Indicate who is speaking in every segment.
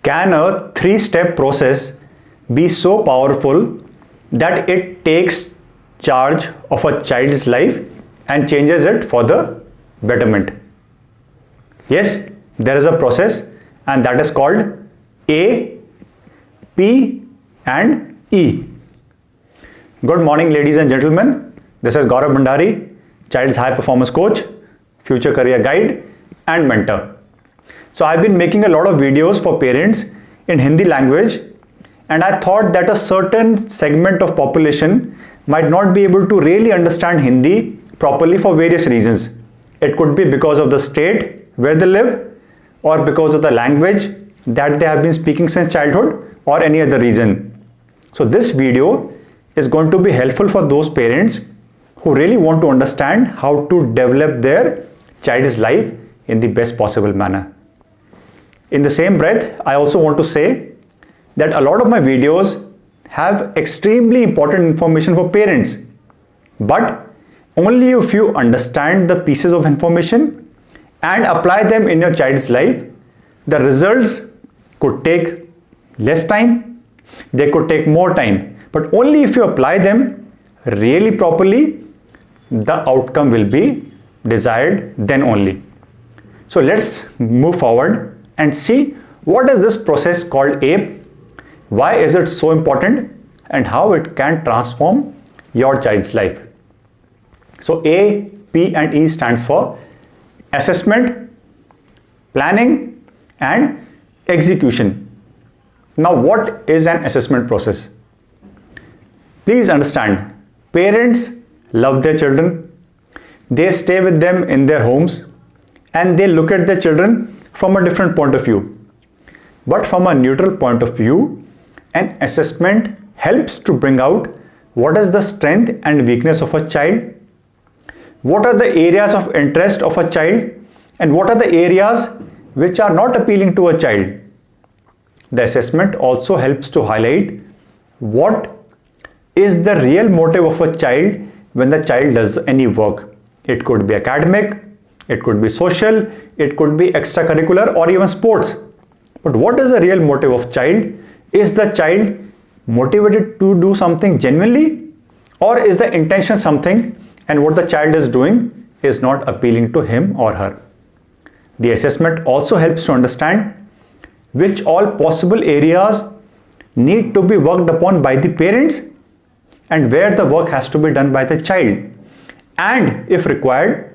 Speaker 1: Can a three-step process be so powerful that it takes charge of a child's life and changes it for the betterment? Yes, there is a process, and that is called A, P and E. Good morning, ladies and gentlemen. This is Gaurav Bhandari, Child's High Performance Coach, Future Career Guide and Mentor. So I've been making a lot of videos for parents in Hindi language, and I thought that a certain segment of population might not be able to really understand Hindi properly for various reasons. It could be because of the state where they live, or because of the language that they have been speaking since childhood, or any other reason. So this video is going to be helpful for those parents who really want to understand how to develop their child's life in the best possible manner. In the same breath, I also want to say that a lot of my videos have extremely important information for parents, but only if you understand the pieces of information and apply them in your child's life. The results could take less time, they could take more time, but only if you apply them really properly, the outcome will be desired then only. So let's move forward and see what is this process called A, why is it so important, and how it can transform your child's life. So A, P and E stands for assessment, planning and execution. Now what is an assessment process? Please understand, parents love their children, they stay with them in their homes, and they look at their children from a different point of view. But from a neutral point of view, an assessment helps to bring out what is the strength and weakness of a child, what are the areas of interest of a child, and what are the areas which are not appealing to a child. The assessment also helps to highlight what is the real motive of a child when the child does any work. It could be academic, it could be social, it could be extracurricular or even sports. But what is the real motive of child? Is the child motivated to do something genuinely, or is the intention something and what the child is doing is not appealing to him or her? The assessment also helps to understand which all possible areas need to be worked upon by the parents and where the work has to be done by the child. And if required,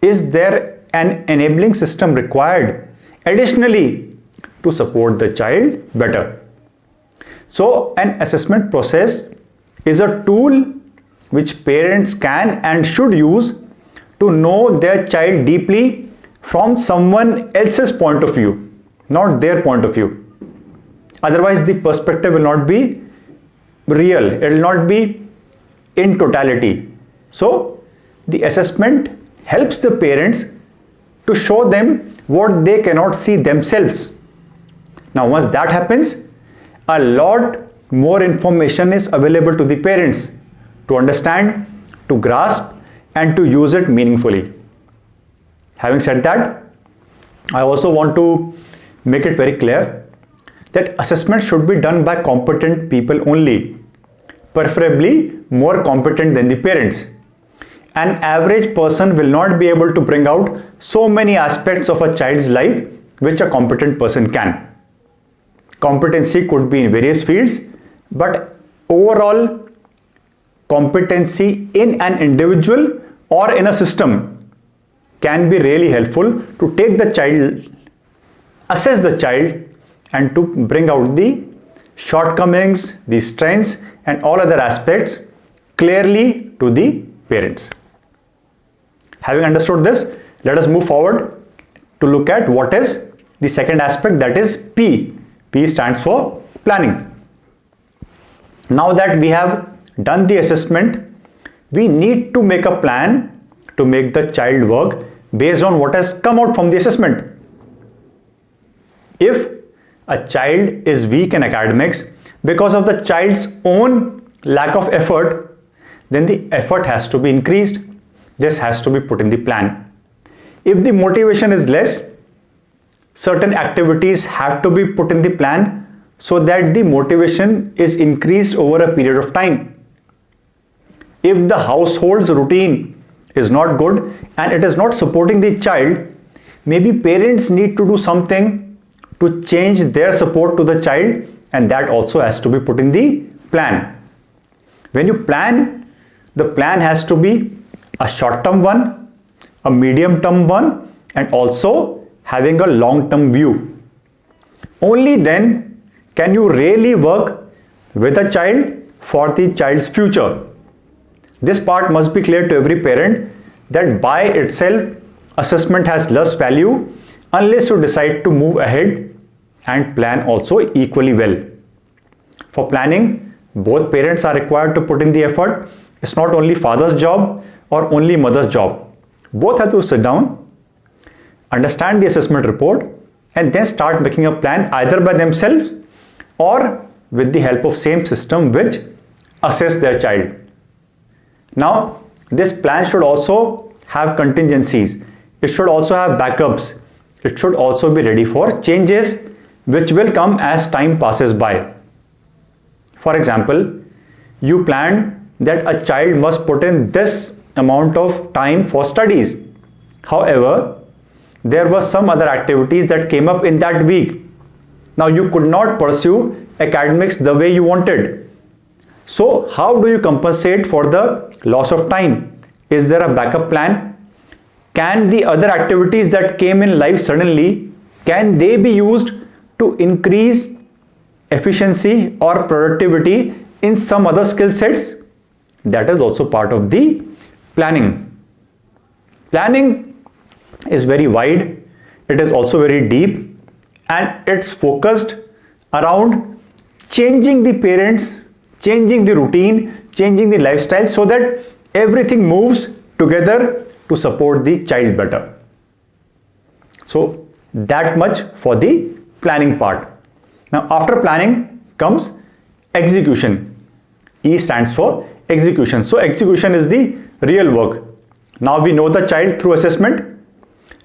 Speaker 1: is there an enabling system required additionally to support the child better? So an assessment process is a tool which parents can and should use to know their child deeply from someone else's point of view, not their point of view. Otherwise, the perspective will not be real, it will not be in totality. So the assessment helps the parents to show them what they cannot see themselves. Now once that happens, a lot more information is available to the parents to understand, to grasp and to use it meaningfully. Having said that, I also want to make it very clear that assessment should be done by competent people only, preferably more competent than the parents. An average person will not be able to bring out so many aspects of a child's life which a competent person can. Competency could be in various fields, but overall competency in an individual or in a system can be really helpful to take the child, assess the child, and to bring out the shortcomings, the strengths and all other aspects clearly to the parents. Having understood this, let us move forward to look at what is the second aspect, that is P. P stands for planning. Now that we have done the assessment, we need to make a plan to make the child work based on what has come out from the assessment. If a child is weak in academics because of the child's own lack of effort, then the effort has to be increased. This has to be put in the plan. If the motivation is less, certain activities have to be put in the plan so that the motivation is increased over a period of time. If the household's routine is not good and it is not supporting the child, maybe parents need to do something to change their support to the child, and that also has to be put in the plan. When you plan, the plan has to be a short-term one, a medium-term one, and also having a long-term view. Only then can you really work with a child for the child's future. This part must be clear to every parent that by itself assessment has less value unless you decide to move ahead and plan also equally well. For planning, both parents are required to put in the effort. It's not only father's job or only mother's job. Both have to sit down, understand the assessment report, and then start making a plan either by themselves or with the help of same system which assess their child. Now, this plan should also have contingencies. It should also have backups. It should also be ready for changes which will come as time passes by. For example, you planned that a child must put in this amount of time for studies. However, there were some other activities that came up in that week. Now you could not pursue academics the way you wanted. So how do you compensate for the loss of time? Is there a backup plan? Can the other activities that came in life suddenly, can they be used to increase efficiency or productivity in some other skill sets? That is also part of the planning. Planning is very wide, it is also very deep, and it's focused around changing the parents, changing the routine, changing the lifestyle so that everything moves together to support the child better. So that much for the planning part. Now after planning comes execution. E stands for execution. So execution is the real work. Now we know the child through assessment.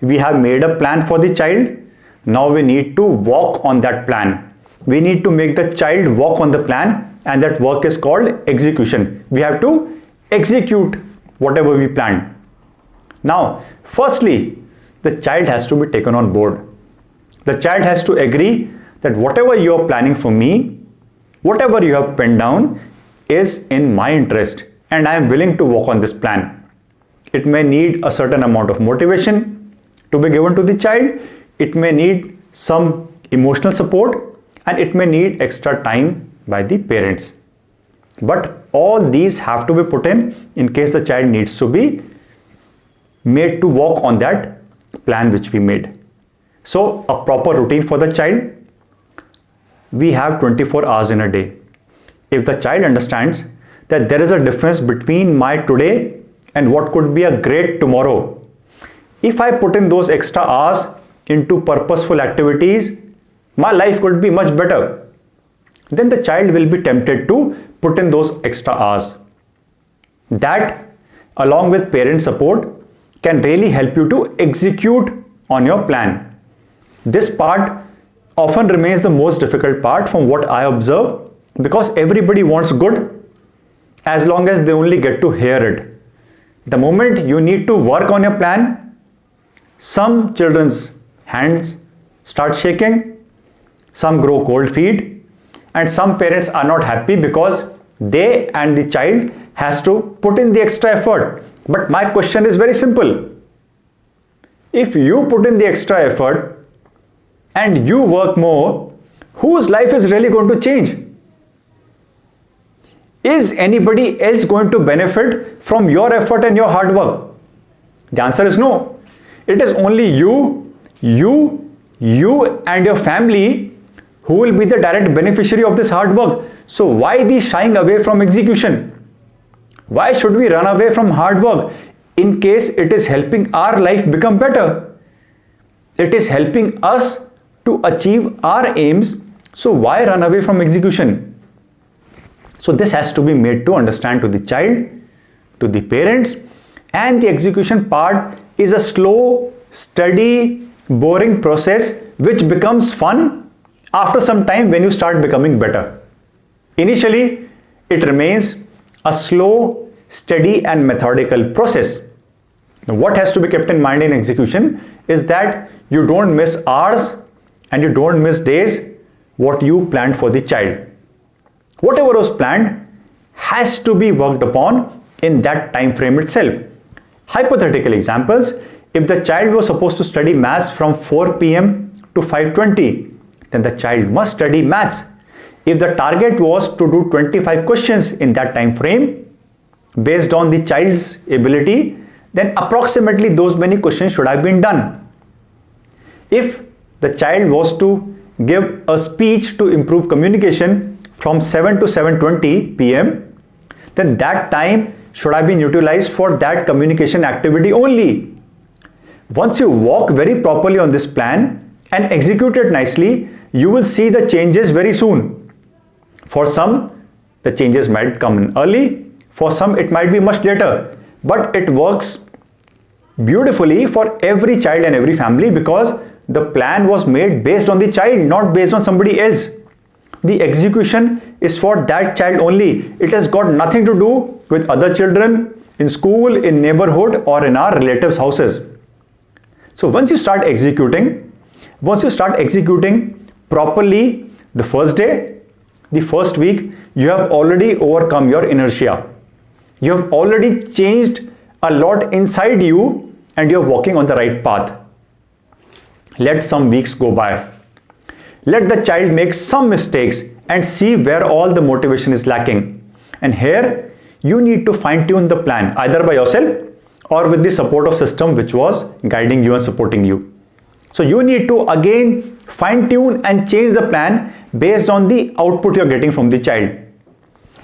Speaker 1: We have made a plan for the child. Now we need to walk on that plan. We need to make the child walk on the plan, and that work is called execution. We have to execute whatever we planned. Now, firstly, the child has to be taken on board. The child has to agree that whatever you are planning for me, whatever you have penned down is in my interest and I am willing to work on this plan. It may need a certain amount of motivation to be given to the child. It may need some emotional support and it may need extra time by the parents. But all these have to be put in case the child needs to be made to walk on that plan which we made. So a proper routine for the child. We have 24 hours in a day. If the child understands that there is a difference between my today and what could be a great tomorrow, if I put in those extra hours into purposeful activities, my life could be much better. Then the child will be tempted to put in those extra hours. That, along with parent support, can really help you to execute on your plan. This part often remains the most difficult part from what I observe, because everybody wants good as long as they only get to hear it. The moment you need to work on your plan, some children's hands start shaking, some grow cold feet, and some parents are not happy because they and the child has to put in the extra effort. But my question is very simple. If you put in the extra effort and you work more, whose life is really going to change? Is anybody else going to benefit from your effort and your hard work? The answer is no. It is only you and your family who will be the direct beneficiary of this hard work. So why the shying away from execution? Why should we run away from hard work in case it is helping our life become better? It is helping us to achieve our aims. So why run away from execution? So this has to be made to understand to the child, to the parents, and the execution part is a slow, steady, boring process which becomes fun after some time when you start becoming better. Initially, it remains a slow, steady and methodical process. Now, what has to be kept in mind in execution is that you don't miss hours and you don't miss days what you planned for the child. Whatever was planned has to be worked upon in that time frame itself. Hypothetical examples, if the child was supposed to study maths from 4 p.m. to 5:20, then the child must study maths. If the target was to do 25 questions in that time frame, based on the child's ability, then approximately those many questions should have been done. If the child was to give a speech to improve communication from 7 to 7:20 p.m., then that time should have been utilized for that communication activity only. Once you walk very properly on this plan and execute it nicely, you will see the changes very soon. For some, the changes might come in early, for some it might be much later, but it works beautifully for every child and every family because the plan was made based on the child, not based on somebody else. The execution is for that child only. It has got nothing to do with other children in school, in neighborhood or in our relatives' houses. So once you start executing properly the first day, the first week, you have already overcome your inertia. You have already changed a lot inside you and you're walking on the right path. Let some weeks go by. Let the child make some mistakes and see where all the motivation is lacking. And here you need to fine-tune the plan either by yourself or with the support of system which was guiding you and supporting you. So you need to again fine-tune and change the plan based on the output you're getting from the child.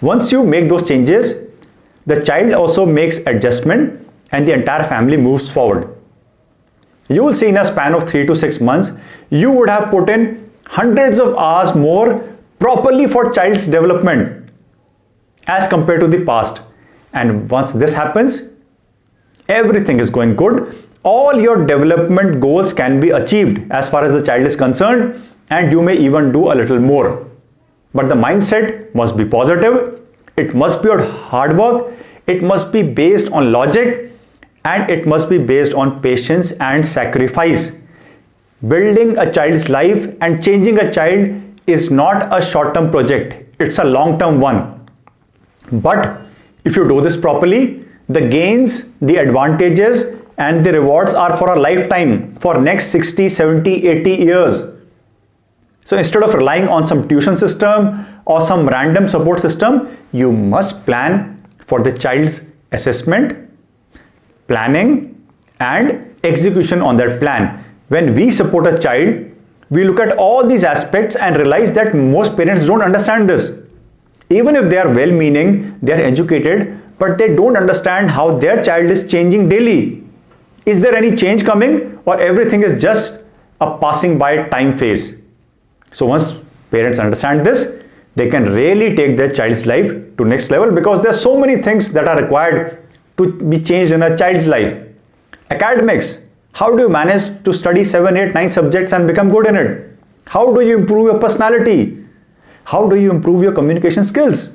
Speaker 1: Once you make those changes, the child also makes adjustment and the entire family moves forward. You will see in a span of 3 to 6 months, you would have put in hundreds of hours more properly for child's development as compared to the past. And once this happens, everything is going good. All your development goals can be achieved as far as the child is concerned, and you may even do a little more. But the mindset must be positive, it must be hard work, it must be based on logic, and it must be based on patience and sacrifice. Building a child's life and changing a child is not a short-term project, it's a long-term one. But if you do this properly, the gains, the advantages and the rewards are for a lifetime, for next 60, 70, 80 years. So instead of relying on some tuition system or some random support system, you must plan for the child's assessment, planning and execution on that plan. When we support a child, we look at all these aspects and realize that most parents don't understand this. Even if they are well-meaning, they are educated, but they don't understand how their child is changing daily. Is there any change coming or everything is just a passing by time phase? So once parents understand this, they can really take their child's life to next level because there are so many things that are required to be changed in a child's life. Academics, how do you manage to study 7, 8, 9 subjects and become good in it? How do you improve your personality? How do you improve your communication skills?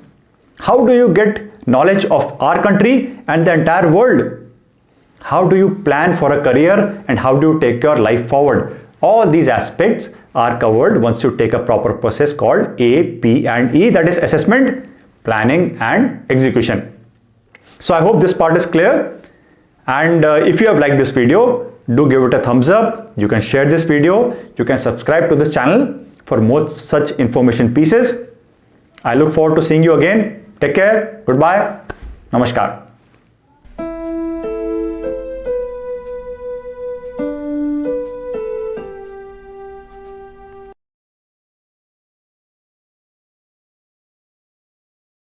Speaker 1: How do you get knowledge of our country and the entire world? How do you plan for a career and how do you take your life forward? All these aspects are covered once you take a proper process called A, P and E, that is assessment, planning and execution. So I hope this part is clear, and if you have liked this video, do give it a thumbs up. You can share this video, you can subscribe to this channel for more such information pieces. I look forward to seeing you again. Take care, goodbye, namaskar.